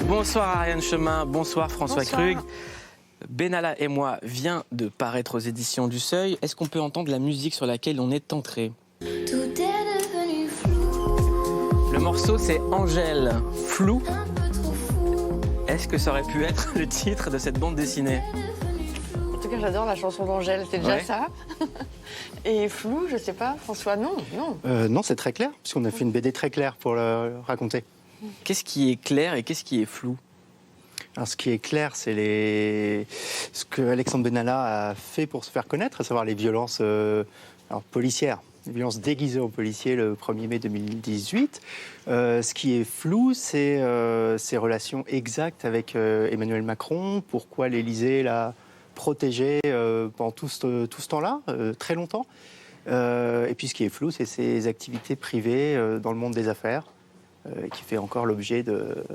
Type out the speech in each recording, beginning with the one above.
Bonsoir Ariane Chemin, bonsoir François Krug. Benalla et moi vient de paraître aux éditions du Seuil. Est-ce qu'on peut entendre la musique sur laquelle on est entré? Tout est devenu flou. Le morceau c'est Angèle, Flou. Un peu trop fou. Est-ce que ça aurait pu être le titre de cette bande dessinée? En tout cas, j'adore la chanson d'Angèle, c'est déjà Ouais. ça. Et Flou, je sais pas, François, non. Non, c'est très clair, puisqu'on a fait une BD très claire pour le raconter. Qu'est-ce qui est clair et qu'est-ce qui est flou? Alors, ce qui est clair, c'est ce que Alexandre Benalla a fait pour se faire connaître, à savoir les violences policières, les violences déguisées aux policiers le 1er mai 2018. Ce qui est flou, c'est ses relations exactes avec Emmanuel Macron, pourquoi l'Élysée l'a protégé pendant tout ce temps-là, très longtemps. Et puis ce qui est flou, c'est ses activités privées dans le monde des affaires, qui fait encore l'objet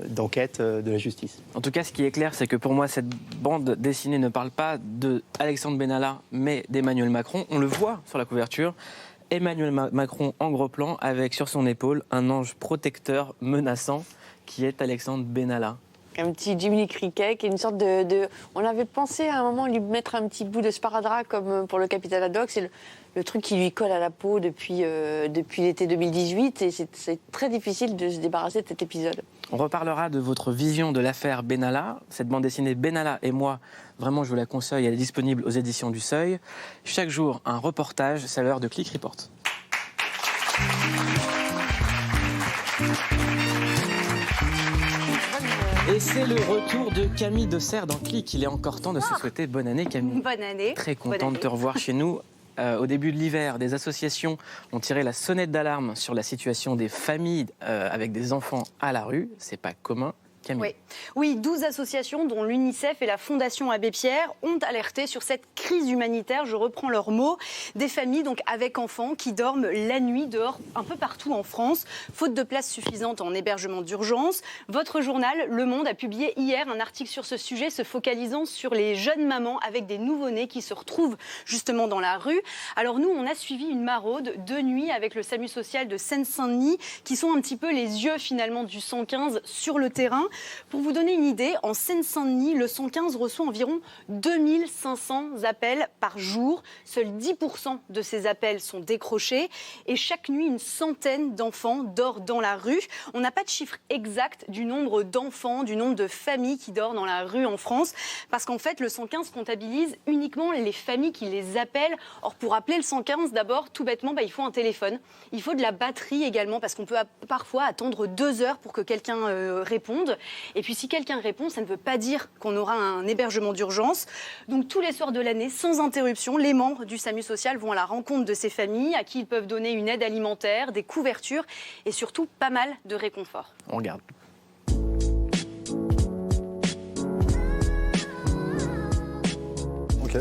d'enquêtes de la justice. En tout cas, ce qui est clair, c'est que pour moi, cette bande dessinée ne parle pas de Alexandre Benalla, mais d'Emmanuel Macron. On le voit sur la couverture. Emmanuel Macron en gros plan, avec sur son épaule un ange protecteur menaçant, qui est Alexandre Benalla. Un petit Jiminy Cricket, qui est une sorte de... On avait pensé à un moment lui mettre un petit bout de sparadrap comme pour le Capitaine Haddock. C'est le truc qui lui colle à la peau depuis l'été 2018 et c'est très difficile de se débarrasser de cet épisode. On reparlera de votre vision de l'affaire Benalla. Cette bande dessinée Benalla et moi, vraiment je vous la conseille, elle est disponible aux éditions du Seuil. Chaque jour, un reportage, c'est l'heure de Click Report. Et c'est le retour de Camille Desserre dans Click. Il est encore temps de se souhaiter bonne année, Camille. Bonne année. Très content de te revoir chez nous. Au début de l'hiver, des associations ont tiré la sonnette d'alarme sur la situation des familles avec des enfants à la rue. C'est pas commun. Camille. Oui, 12 associations, dont l'UNICEF et la Fondation Abbé Pierre, ont alerté sur cette crise humanitaire. Je reprends leurs mots. Des familles donc avec enfants qui dorment la nuit dehors un peu partout en France, faute de place suffisante en hébergement d'urgence. Votre journal, Le Monde, a publié hier un article sur ce sujet, se focalisant sur les jeunes mamans avec des nouveau-nés qui se retrouvent justement dans la rue. Alors nous, on a suivi une maraude de nuit avec le SAMU social de Seine-Saint-Denis, qui sont un petit peu les yeux finalement du 115 sur le terrain. Pour vous donner une idée, en Seine-Saint-Denis, le 115 reçoit environ 2500 appels par jour. Seuls 10% de ces appels sont décrochés. Et chaque nuit, une centaine d'enfants dorment dans la rue. On n'a pas de chiffre exact du nombre d'enfants, du nombre de familles qui dorment dans la rue en France. Parce qu'en fait, le 115 comptabilise uniquement les familles qui les appellent. Or, pour appeler le 115, d'abord, tout bêtement, il faut un téléphone. Il faut de la batterie également, parce qu'on peut parfois attendre 2 heures pour que quelqu'un réponde. Et puis si quelqu'un répond, ça ne veut pas dire qu'on aura un hébergement d'urgence. Donc tous les soirs de l'année, sans interruption, les membres du SAMU social vont à la rencontre de ces familles à qui ils peuvent donner une aide alimentaire, des couvertures et surtout pas mal de réconfort. On regarde. Ok,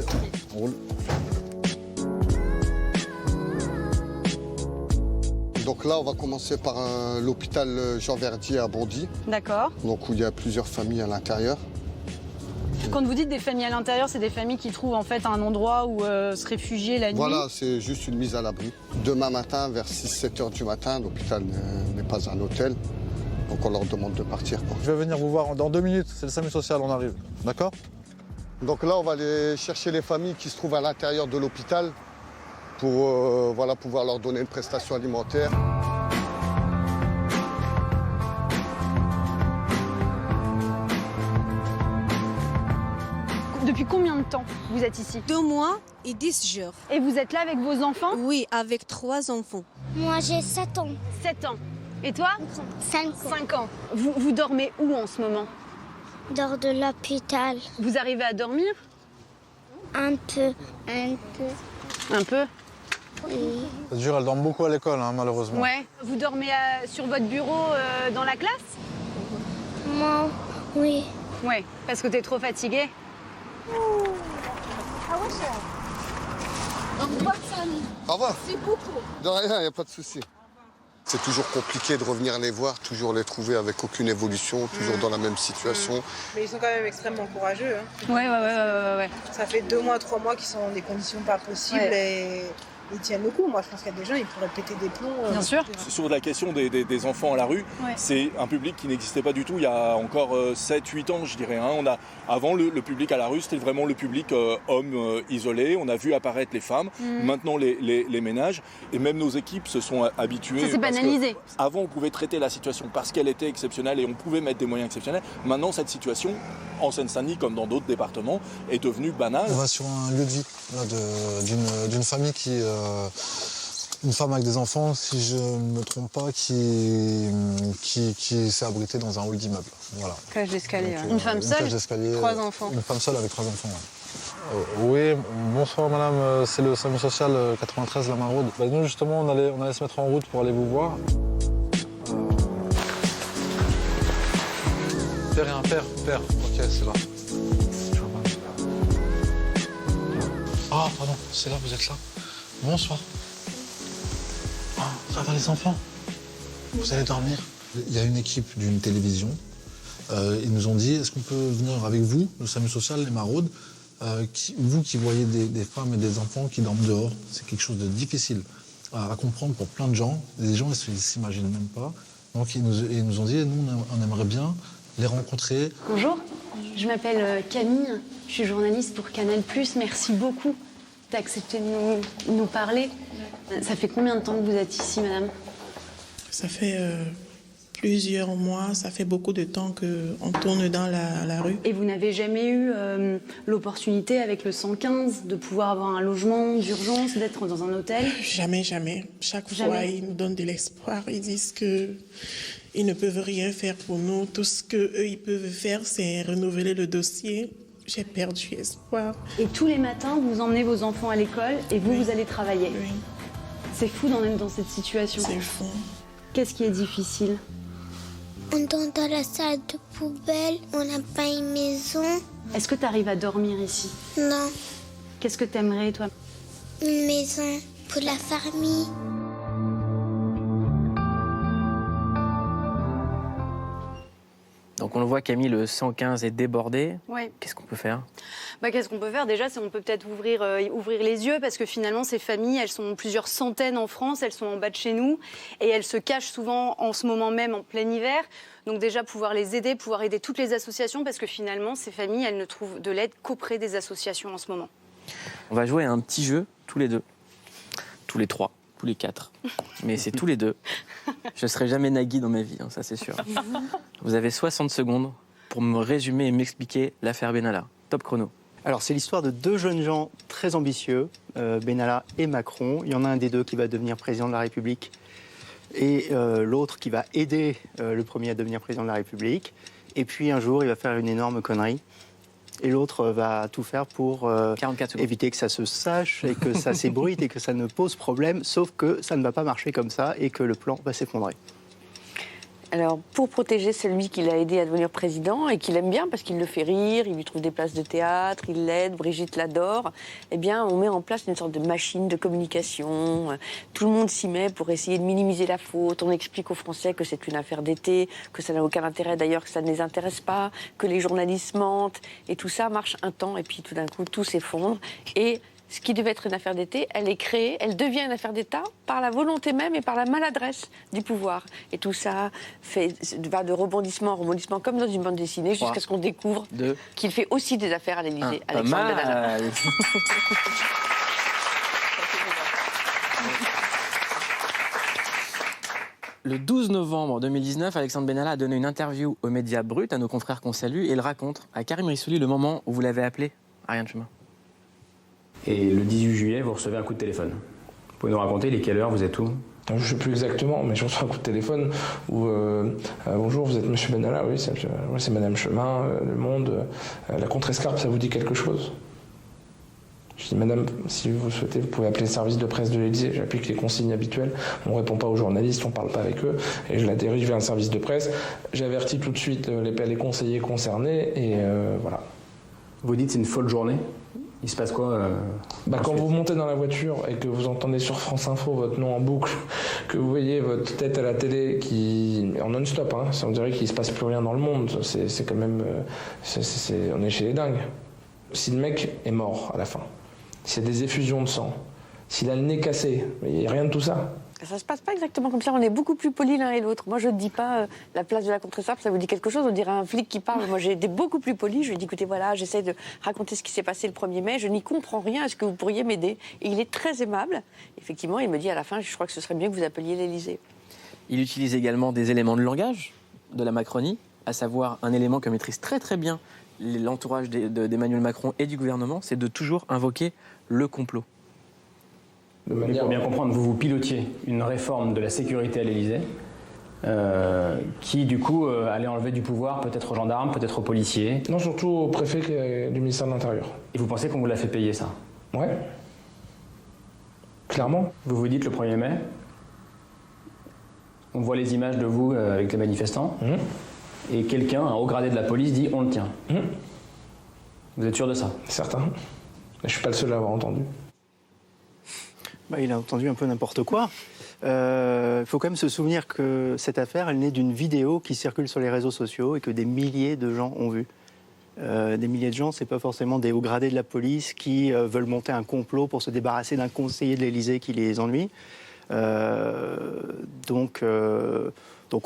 on roule. Donc là, on va commencer par l'hôpital Jean Verdier à Bondy, D'accord. donc où il y a plusieurs familles à l'intérieur. Quand vous dites des familles à l'intérieur, c'est des familles qui trouvent en fait un endroit où se réfugier la nuit. Voilà, c'est juste une mise à l'abri. Demain matin, vers 6-7 heures du matin, l'hôpital n'est pas un hôtel, donc on leur demande de partir, quoi. Je vais venir vous voir dans 2 minutes, c'est le SAMU social, on arrive. D'accord? Donc là, on va aller chercher les familles qui se trouvent à l'intérieur de l'hôpital pour pouvoir leur donner une prestation alimentaire. Depuis combien de temps vous êtes ici? 2 mois et 10 jours. Et vous êtes là avec vos enfants? Oui, avec 3 enfants. Moi j'ai 7 ans. 7 ans. Et toi? 5 ans. 5 ans. Vous dormez où en ce moment? Dehors de l'hôpital. Vous arrivez à dormir? Un peu. Un peu. Oui. C'est dur, elle dort beaucoup à l'école, malheureusement. Ouais. Vous dormez sur votre bureau dans la classe? Moi, oui. Ouais, parce que t'es trop fatiguée. Au revoir. C'est beaucoup. De rien, il n'y a pas de souci. C'est toujours compliqué de revenir les voir, toujours les trouver avec aucune évolution, toujours dans la même situation. Mais ils sont quand même extrêmement courageux. Ouais. Ça fait 2 mois, 3 mois qu'ils sont dans des conditions pas possibles et ils tiennent le coup. Moi, je pense qu'il y a des gens, ils pourraient péter des plombs. Bien sûr. Sur la question des enfants à la rue, Ouais. c'est un public qui n'existait pas du tout il y a encore 7-8 ans, je dirais. Avant, le public à la rue, c'était vraiment le public homme isolé. On a vu apparaître les femmes, maintenant les ménages. Et même nos équipes se sont habituées. Ça s'est banalisé. Avant, on pouvait traiter la situation parce qu'elle était exceptionnelle et on pouvait mettre des moyens exceptionnels. Maintenant, cette situation, en Seine-Saint-Denis comme dans d'autres départements, est devenue banale. On va sur un lieu de vie là, d'une famille qui... une femme avec des enfants, si je ne me trompe pas, qui s'est abritée dans un hall d'immeuble. Voilà. Cage d'escalier. Donc, Une femme seule, cage d'escalier, 3 enfants. Une femme seule avec 3 enfants, ouais. Oui, bonsoir madame, c'est le SAMU social 93 La Maraude. Nous justement, on allait se mettre en route pour aller vous voir. Père et un père, ok, c'est là. Ah, pardon, c'est là, vous êtes là. Bonsoir. Ah, ça va les enfants? Vous allez dormir? Il y a une équipe d'une télévision. Ils nous ont dit, est-ce qu'on peut venir avec vous, le SAMU social, les Maraudes, vous qui voyez des femmes et des enfants qui dorment dehors, c'est quelque chose de difficile à comprendre pour plein de gens. Les gens, ils ne s'imaginent même pas. Donc ils nous ont dit, nous, on aimerait bien les rencontrer. Bonjour, je m'appelle Camille, je suis journaliste pour Canal+. Merci beaucoup d'accepter de nous parler. Ça fait combien de temps que vous êtes ici, madame? Ça fait plusieurs mois, ça fait beaucoup de temps qu'on tourne dans la rue. Et vous n'avez jamais eu l'opportunité avec le 115 de pouvoir avoir un logement d'urgence, d'être dans un hôtel? Jamais. Chaque fois, ils nous donnent de l'espoir. Ils disent qu'ils ne peuvent rien faire pour nous. Tout ce qu'eux, ils peuvent faire, c'est renouveler le dossier. J'ai perdu espoir. Et tous les matins, vous emmenez vos enfants à l'école et vous allez travailler. Oui. C'est fou d'en être dans cette situation. C'est fou. Qu'est-ce qui est difficile? On dort dans la salle de poubelle, on n'a pas une maison. Est-ce que tu arrives à dormir ici? Non, Qu'est-ce que t'aimerais, toi? une maison pour la famille. Donc on le voit, Camille, le 115 est débordé. Ouais. Qu'est-ce qu'on peut faire? Qu'est-ce qu'on peut faire? Déjà, c'est on peut peut-être ouvrir les yeux, parce que finalement, ces familles, elles sont plusieurs centaines en France, elles sont en bas de chez nous, et elles se cachent souvent en ce moment même, en plein hiver. Donc déjà, pouvoir les aider, pouvoir aider toutes les associations, parce que finalement, ces familles, elles ne trouvent de l'aide qu'auprès des associations en ce moment. On va jouer à un petit jeu, tous les deux. Tous les 3, tous les 4. Mais c'est tous les 2. Je ne serai jamais Nagui dans ma vie, hein, ça c'est sûr. Vous avez 60 secondes pour me résumer et m'expliquer l'affaire Benalla. Top chrono. Alors, c'est l'histoire de 2 jeunes gens très ambitieux, Benalla et Macron. Il y en a un des deux qui va devenir président de la République et l'autre qui va aider le premier à devenir président de la République. Et puis, un jour, il va faire une énorme connerie. Et l'autre va tout faire pour éviter que ça se sache et que ça s'ébruite et que ça ne pose problème, sauf que ça ne va pas marcher comme ça et que le plan va s'effondrer. Alors, pour protéger celui qui l'a aidé à devenir président et qu'il aime bien parce qu'il le fait rire, il lui trouve des places de théâtre, il l'aide, Brigitte l'adore, eh bien, on met en place une sorte de machine de communication. Tout le monde s'y met pour essayer de minimiser la faute. On explique aux Français que c'est une affaire d'été, que ça n'a aucun intérêt d'ailleurs, que ça ne les intéresse pas, que les journalistes mentent. Et tout ça marche un temps et puis tout d'un coup, tout s'effondre. Et ce qui devait être une affaire d'été, elle est créée, elle devient une affaire d'État par la volonté même et par la maladresse du pouvoir. Et tout ça va de rebondissement en rebondissement, comme dans une bande dessinée, jusqu'à ce qu'on découvre qu'il fait aussi des affaires à l'Élysée. Alexandre Benalla. Le 12 novembre 2019, Alexandre Benalla a donné une interview aux médias Brut, à nos confrères qu'on salue, et il raconte à Karim Rissouli le moment où vous l'avez appelé, Ariane Chemin. Et le 18 juillet, vous recevez un coup de téléphone. Vous pouvez nous raconter, il est quelle heure, vous êtes où? Je ne sais plus exactement, mais je reçois un coup de téléphone où bonjour, vous êtes monsieur Benalla? Oui, c'est madame Chemin, Le Monde. La contre-escarpe, ça vous dit quelque chose? Je dis madame, si vous souhaitez, vous pouvez appeler le service de presse de l'Élysée. J'applique les consignes habituelles. On ne répond pas aux journalistes, on ne parle pas avec eux. Et je la dirige vers le service de presse. J'avertis tout de suite les conseillers concernés et voilà. Vous dites c'est une folle journée? Il se passe quoi quand vous montez dans la voiture et que vous entendez sur France Info votre nom en boucle, que vous voyez votre tête à la télé qui en non-stop, hein, ça on dirait qu'il ne se passe plus rien dans le monde. C'est quand même, on est chez les dingues. Si le mec est mort à la fin, s'il y a des effusions de sang, s'il a le nez cassé, il n'y a rien de tout ça. Ça se passe pas exactement comme ça, on est beaucoup plus polis l'un et l'autre. Moi je ne dis pas la place de la contre-écharpe, ça vous dit quelque chose, on dirait un flic qui parle. Moi j'ai été beaucoup plus poli, je lui ai dit écoutez voilà, j'essaie de raconter ce qui s'est passé le 1er mai, je n'y comprends rien, est-ce que vous pourriez m'aider? Et il est très aimable. Effectivement, il me dit à la fin, je crois que ce serait mieux que vous appeliez l'Élysée. Il utilise également des éléments de langage de la Macronie, à savoir un élément que maîtrise très très bien l'entourage d'Emmanuel Macron et du gouvernement, c'est de toujours invoquer le complot. Pour bien comprendre, vous pilotiez une réforme de la sécurité à l'Élysée qui, du coup, allait enlever du pouvoir peut-être aux gendarmes, peut-être aux policiers. Non, surtout au préfet du ministère de l'Intérieur. Et vous pensez qu'on vous l'a fait payer, ça? Ouais. Clairement. Vous vous dites le 1er mai, on voit les images de vous avec les manifestants, et quelqu'un, un haut gradé de la police, dit « on le tient ». Vous êtes sûr de ça? Certain. Je ne suis pas le seul à l'avoir entendu. Il a entendu un peu n'importe quoi. Il faut quand même se souvenir que cette affaire, elle naît d'une vidéo qui circule sur les réseaux sociaux et que des milliers de gens ont vue. Des milliers de gens, c'est pas forcément des hauts gradés de la police qui veulent monter un complot pour se débarrasser d'un conseiller de l'Élysée qui les ennuie. Donc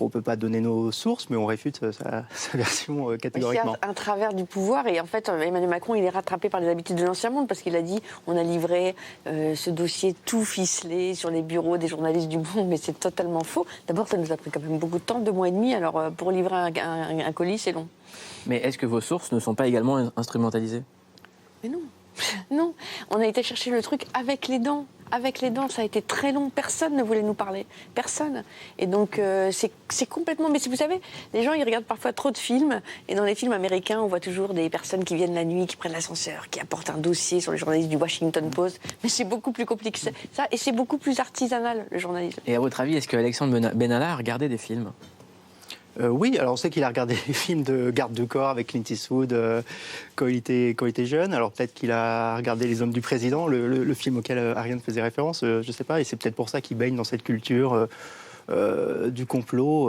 on ne peut pas donner nos sources, mais on réfute sa version catégoriquement. C'est un travers du pouvoir et en fait Emmanuel Macron il est rattrapé par les habitudes de l'ancien monde parce qu'il a dit on a livré ce dossier tout ficelé sur les bureaux des journalistes du Monde, mais c'est totalement faux. D'abord ça nous a pris quand même beaucoup de temps, 2 mois et demi, alors pour livrer un colis c'est long. Mais est-ce que vos sources ne sont pas également instrumentalisées? Mais non, non, on a été chercher le truc avec les dents. Avec les dents, ça a été très long. Personne ne voulait nous parler. Personne. Et donc, c'est complètement... Mais vous savez, les gens, ils regardent parfois trop de films. Et dans les films américains, on voit toujours des personnes qui viennent la nuit, qui prennent l'ascenseur, qui apportent un dossier sur les journalistes du Washington Post. Mais c'est beaucoup plus compliqué que ça. Et c'est beaucoup plus artisanal, le journalisme. Et à votre avis, est-ce que Alexandre Benalla a regardé des films? Oui, alors on sait qu'il a regardé les films de garde du corps avec Clint Eastwood quand il était jeune. Alors peut-être qu'il a regardé Les Hommes du Président, le film auquel Ariane faisait référence, je ne sais pas. Et c'est peut-être pour ça qu'il baigne dans cette culture du complot.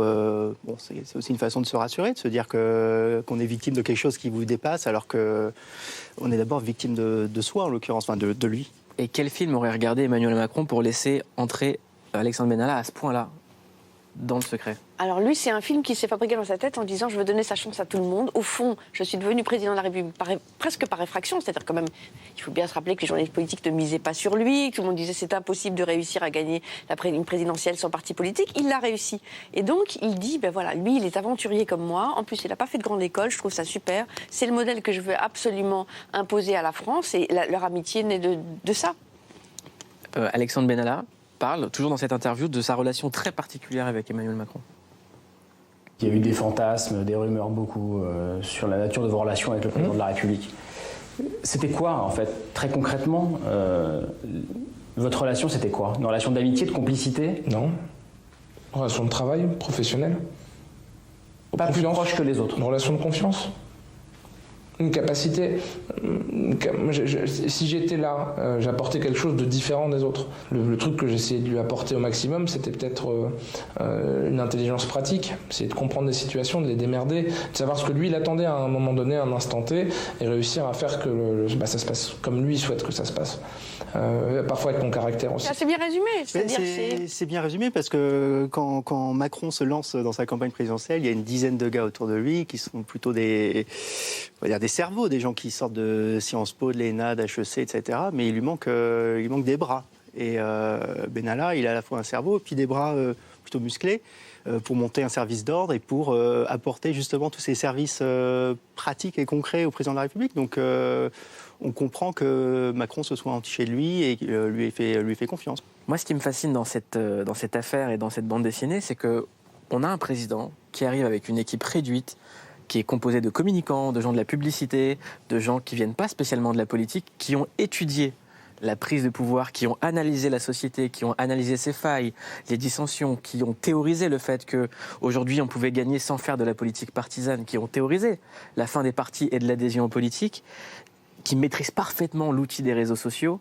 Bon, c'est aussi une façon de se rassurer, de se dire qu'on est victime de quelque chose qui vous dépasse, alors qu'on est d'abord victime de soi, en l'occurrence, enfin de lui. Et quel film aurait regardé Emmanuel Macron pour laisser entrer Alexandre Benalla à ce point-là dans le secret? Alors lui, c'est un film qui s'est fabriqué dans sa tête en disant je veux donner sa chance à tout le monde. Au fond, je suis devenu président de la République presque par effraction. C'est-à-dire quand même, il faut bien se rappeler que les journalistes politiques ne misaient pas sur lui, que tout le monde disait c'est impossible de réussir à gagner une présidentielle sans parti politique. Il l'a réussi. Et donc, il dit, ben voilà, lui, il est aventurier comme moi. En plus, il n'a pas fait de grande école, je trouve ça super. C'est le modèle que je veux absolument imposer à la France et leur amitié naît de ça. Alexandre Benalla parle, toujours dans cette interview, de sa relation très particulière avec Emmanuel Macron. Il y a eu des fantasmes, des rumeurs beaucoup sur la nature de vos relations avec le président de la République. C'était quoi, en fait, très concrètement votre relation, c'était quoi? Une relation d'amitié, de complicité? Non. Une relation de travail, professionnelle. Pas plus proche que les autres. Une relation de confiance. Une capacité. Si j'étais là, j'apportais quelque chose de différent des autres. Le truc que j'essayais de lui apporter au maximum, c'était peut-être une intelligence pratique. Essayer de comprendre des situations, de les démerder, de savoir ce que lui, il attendait à un moment donné, à un instant T, et réussir à faire que ça se passe comme lui souhaite que ça se passe. Parfois avec mon caractère aussi. C'est bien résumé. C'est bien résumé parce que quand Macron se lance dans sa campagne présidentielle, il y a une dizaine de gars autour de lui qui sont plutôt des cerveaux, des gens qui sortent de Sciences Po, de l'ENA, d'HEC, etc. Mais il lui manque des bras. Et Benalla, il a à la fois un cerveau et puis des bras plutôt musclés pour monter un service d'ordre et pour apporter justement tous ces services pratiques et concrets au président de la République. Donc on comprend que Macron se soit entiché de lui et lui ait fait confiance. Moi, ce qui me fascine dans cette affaire et dans cette bande dessinée, c'est qu'on a un président qui arrive avec une équipe réduite, qui est composée de communicants, de gens de la publicité, de gens qui ne viennent pas spécialement de la politique, qui ont étudié la prise de pouvoir, qui ont analysé la société, qui ont analysé ses failles, les dissensions, qui ont théorisé le fait qu'aujourd'hui on pouvait gagner sans faire de la politique partisane, qui ont théorisé la fin des partis et de l'adhésion aux politiques, qui maîtrisent parfaitement l'outil des réseaux sociaux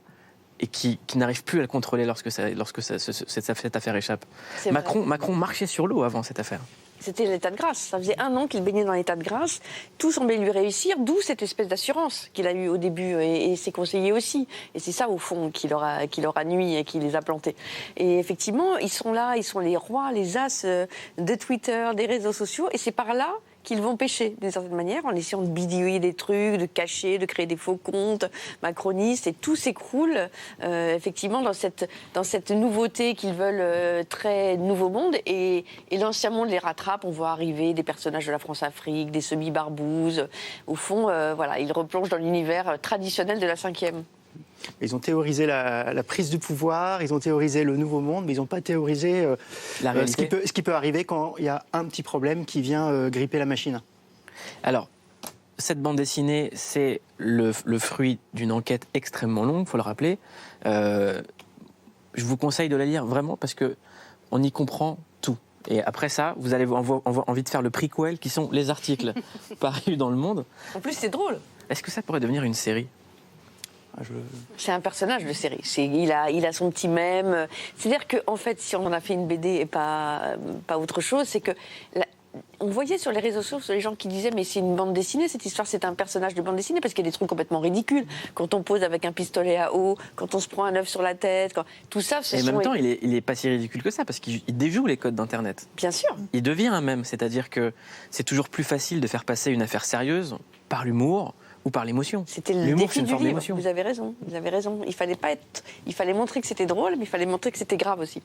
et qui n'arrivent plus à le contrôler lorsque cette affaire échappe. Macron marchait sur l'eau avant cette affaire. C'était l'état de grâce. Ça faisait 1 an qu'il baignait dans l'état de grâce. Tout semblait lui réussir, d'où cette espèce d'assurance qu'il a eue au début et ses conseillers aussi. Et c'est ça, au fond, qui leur a nui et qui les a plantés. Et effectivement, ils sont là, ils sont les rois, les as de Twitter, des réseaux sociaux. Et c'est par là qu'ils vont pêcher, d'une certaine manière, en essayant de bidouiller des trucs, de cacher, de créer des faux comptes macronistes, et tout s'écroule effectivement dans cette nouveauté qu'ils veulent, très nouveau monde, et l'ancien monde les rattrape. On voit arriver des personnages de la France-Afrique, des semi-barbouzes. Au fond, voilà, ils replongent dans l'univers traditionnel de la 5e. Ils ont théorisé la prise du pouvoir, ils ont théorisé le nouveau monde, mais ils n'ont pas théorisé ce qui peut arriver quand il y a un petit problème qui vient gripper la machine. Alors, cette bande dessinée, c'est le fruit d'une enquête extrêmement longue, il faut le rappeler. Je vous conseille de la lire vraiment parce qu'on y comprend tout. Et après ça, vous allez avoir envie de faire le prequel, qui sont les articles parus dans Le Monde. En plus, c'est drôle. Est-ce que ça pourrait devenir une série ? C'est un personnage de série. Il a son petit mème. C'est-à-dire qu'en fait, si on en a fait une BD et pas autre chose, c'est que on voyait sur les réseaux sociaux les gens qui disaient mais c'est une bande dessinée, cette histoire, c'est un personnage de bande dessinée, parce qu'il y a des trucs complètement ridicules. Quand on pose avec un pistolet à eau, quand on se prend un œuf sur la tête, tout ça. Et en même temps, il est pas si ridicule que ça, parce qu'il déjoue les codes d'Internet. Bien sûr. Il devient un mème, c'est-à-dire que c'est toujours plus facile de faire passer une affaire sérieuse par l'humour ou par l'émotion. C'était le défi du livre. Vous avez raison. Il fallait montrer que c'était drôle, mais il fallait montrer que c'était grave aussi.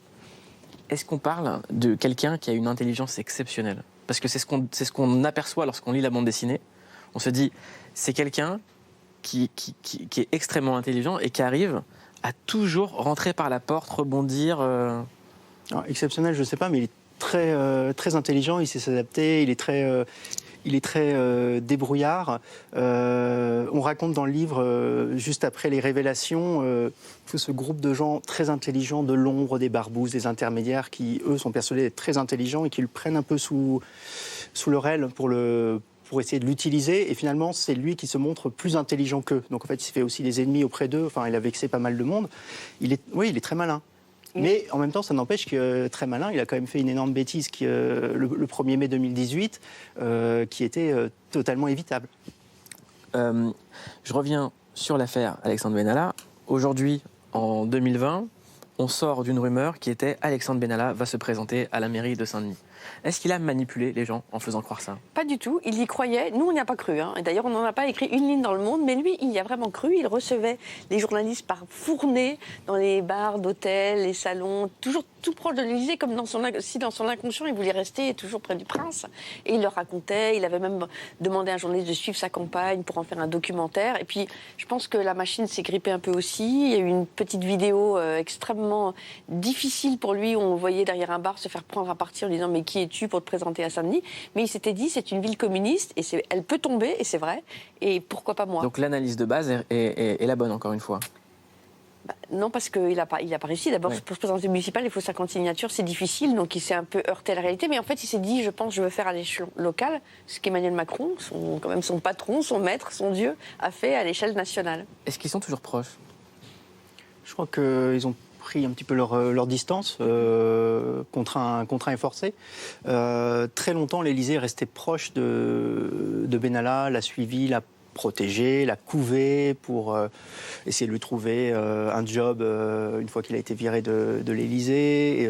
Est-ce qu'on parle de quelqu'un qui a une intelligence exceptionnelle ? Parce que c'est ce qu'on aperçoit lorsqu'on lit la bande dessinée. On se dit, c'est quelqu'un qui est extrêmement intelligent et qui arrive à toujours rentrer par la porte, rebondir. Alors, exceptionnel, je ne sais pas, mais il est très intelligent, il sait s'adapter, il est très débrouillard. On raconte dans le livre, juste après les révélations, tout ce groupe de gens très intelligents, de l'ombre, des barbouzes, des intermédiaires, qui, eux, sont persuadés d'être très intelligents et qui le prennent un peu sous leur aile pour essayer de l'utiliser. Et finalement, c'est lui qui se montre plus intelligent qu'eux. Donc, en fait, il s'est fait aussi des ennemis auprès d'eux. Enfin, il a vexé pas mal de monde. Il est très malin. Mais en même temps, ça n'empêche que très malin, il a quand même fait une énorme bêtise le 1er mai 2018 qui était totalement évitable. Je reviens sur l'affaire Alexandre Benalla. Aujourd'hui, en 2020, on sort d'une rumeur qui était Alexandre Benalla va se présenter à la mairie de Saint-Denis. Est-ce qu'il a manipulé les gens en faisant croire ça ? Pas du tout, il y croyait. Nous, on n'y a pas cru. Et d'ailleurs, on n'en a pas écrit une ligne dans Le Monde, mais lui, il y a vraiment cru. Il recevait les journalistes par fournée dans les bars d'hôtels, les salons, toujours tout proche de l'Élysée, comme dans son inconscient, il voulait rester toujours près du prince. Et il leur racontait, il avait même demandé à un journaliste de suivre sa campagne pour en faire un documentaire. Et puis, je pense que la machine s'est grippée un peu aussi. Il y a eu une petite vidéo extrêmement difficile pour lui, où on voyait derrière un bar se faire prendre à partie en disant « Mais qui es-tu pour te présenter à Saint-Denis ?» Mais il s'était dit « C'est une ville communiste, et elle peut tomber, et c'est vrai, et pourquoi pas moi ?» Donc l'analyse de base est la bonne, encore une fois. Non, parce qu'il n'a pas réussi. D'abord, pour se présenter municipal, il faut 50 signatures, c'est difficile. Donc, il s'est un peu heurté à la réalité. Mais en fait, il s'est dit, je veux faire à l'échelon local ce qu'Emmanuel Macron, quand même son patron, son maître, son dieu, a fait à l'échelle nationale. Est-ce qu'ils sont toujours proches ? Je crois qu'ils ont pris un petit peu leur distance, contraint et forcé. Très longtemps, l'Élysée est resté proche de Benalla, l'a suivi, l'a protégé, l'a couvé pour essayer de lui trouver un job une fois qu'il a été viré de l'Élysée.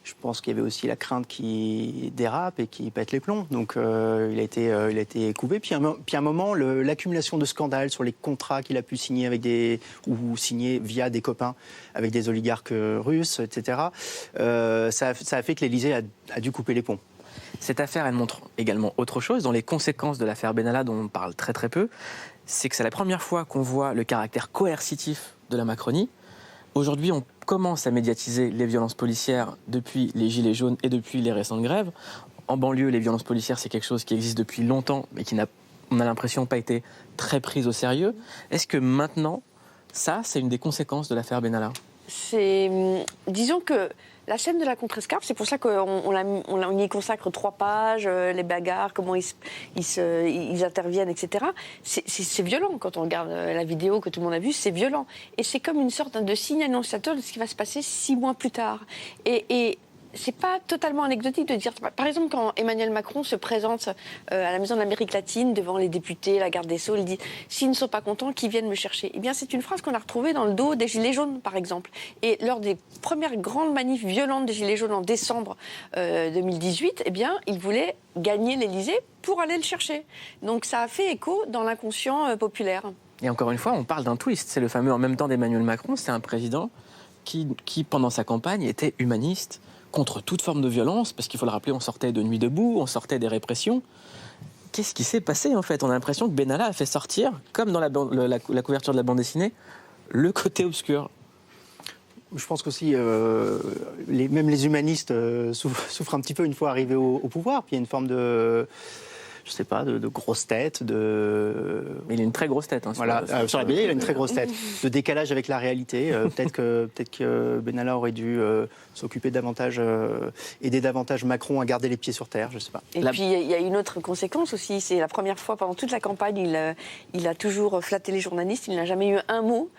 Je pense qu'il y avait aussi la crainte qu'il dérape et qu'il pète les plombs. Donc il a été couvé. Puis à un moment, l'accumulation de scandales sur les contrats qu'il a pu signer ou signer via des copains avec des oligarques russes, etc. Ça a fait que l'Élysée a dû couper les ponts. Cette affaire, elle montre également autre chose. Dans les conséquences de l'affaire Benalla, dont on parle très très peu, c'est que c'est la première fois qu'on voit le caractère coercitif de la Macronie. Aujourd'hui, on commence à médiatiser les violences policières depuis les Gilets jaunes et depuis les récentes grèves. En banlieue, les violences policières, c'est quelque chose qui existe depuis longtemps, mais qui on a l'impression, pas été très prise au sérieux. Est-ce que maintenant, ça, c'est une des conséquences de l'affaire Benalla ? Disons que la chaîne de la contrescarpe, c'est pour ça qu'on y consacre 3 pages, les bagarres, comment ils interviennent, etc. C'est violent quand on regarde la vidéo que tout le monde a vue, c'est violent. Et c'est comme une sorte de signe annonciateur de ce qui va se passer 6 mois plus tard. Et c'est pas totalement anecdotique de dire. Par exemple, quand Emmanuel Macron se présente à la Maison de l'Amérique latine devant les députés, la garde des Sceaux, il dit s'ils ne sont pas contents, qu'ils viennent me chercher. Eh bien, c'est une phrase qu'on a retrouvée dans le dos des Gilets jaunes, par exemple. Et lors des premières grandes manifs violentes des Gilets jaunes en décembre 2018, eh bien, il voulait gagner l'Élysée pour aller le chercher. Donc, ça a fait écho dans l'inconscient populaire. Et encore une fois, on parle d'un twist. C'est le fameux en même temps d'Emmanuel Macron. C'est un président qui, pendant sa campagne, était humaniste, contre toute forme de violence, parce qu'il faut le rappeler, on sortait de Nuit debout, on sortait des répressions. Qu'est-ce qui s'est passé, en fait? On a l'impression que Benalla a fait sortir, comme dans la couverture de la bande dessinée, le côté obscur. Je pense qu'aussi, même les humanistes souffrent un petit peu une fois arrivés au pouvoir. Puis il y a une forme de... je sais pas, de grosse tête, Mais il a une très grosse tête. Hein, sur la BD, il a une très grosse tête. De décalage avec la réalité. Peut-être que Benalla aurait dû s'occuper davantage, aider davantage Macron à garder les pieds sur terre, je sais pas. Et puis il y a une autre conséquence aussi, c'est la première fois pendant toute la campagne, il a toujours flatté les journalistes, il n'a jamais eu un mot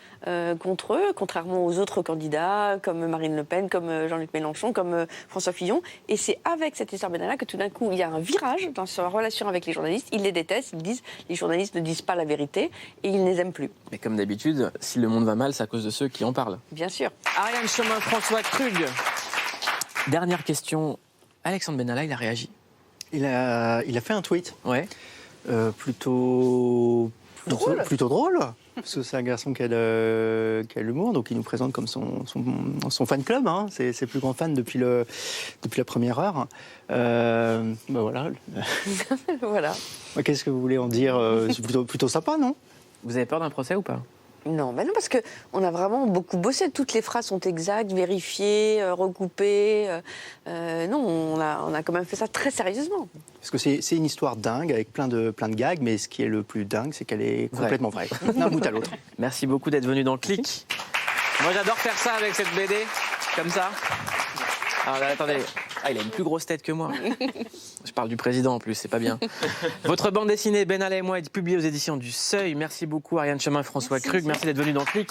contre eux, contrairement aux autres candidats, comme Marine Le Pen, comme Jean-Luc Mélenchon, comme François Fillon. Et c'est avec cette histoire Benalla que tout d'un coup, il y a un virage dans sa relation avec les journalistes. Ils les détestent, ils disent les journalistes ne disent pas la vérité et ils ne les aiment plus. Mais comme d'habitude, si le monde va mal, c'est à cause de ceux qui en parlent. Bien sûr. Ariane Chemin, François Krug. Dernière question. Alexandre Benalla, il a réagi. Il a fait un tweet. Ouais. Plutôt drôle. Parce que c'est un garçon qui a l'humour, donc il nous présente comme son fan club, hein. C'est ses plus grands fans depuis la première heure. Voilà. Voilà. Qu'est-ce que vous voulez en dire? C'est plutôt sympa, non? Vous avez peur d'un procès ou pas? Non, non, parce qu'on a vraiment beaucoup bossé. Toutes les phrases sont exactes, vérifiées, recoupées. Non, on a quand même fait ça très sérieusement. Parce que c'est une histoire dingue, avec plein de gags, mais ce qui est le plus dingue, c'est qu'elle est complètement vraie, d'un bout à l'autre. Merci beaucoup d'être venu dans le Clic. Moi, j'adore faire ça avec cette BD, comme ça. Alors, là, attendez, il a une plus grosse tête que moi. Je parle du président en plus, c'est pas bien. Votre bande dessinée Benalla et moi est publiée aux éditions du Seuil. Merci beaucoup Ariane Chemin et François Krug. Merci d'être venus dans le Clic.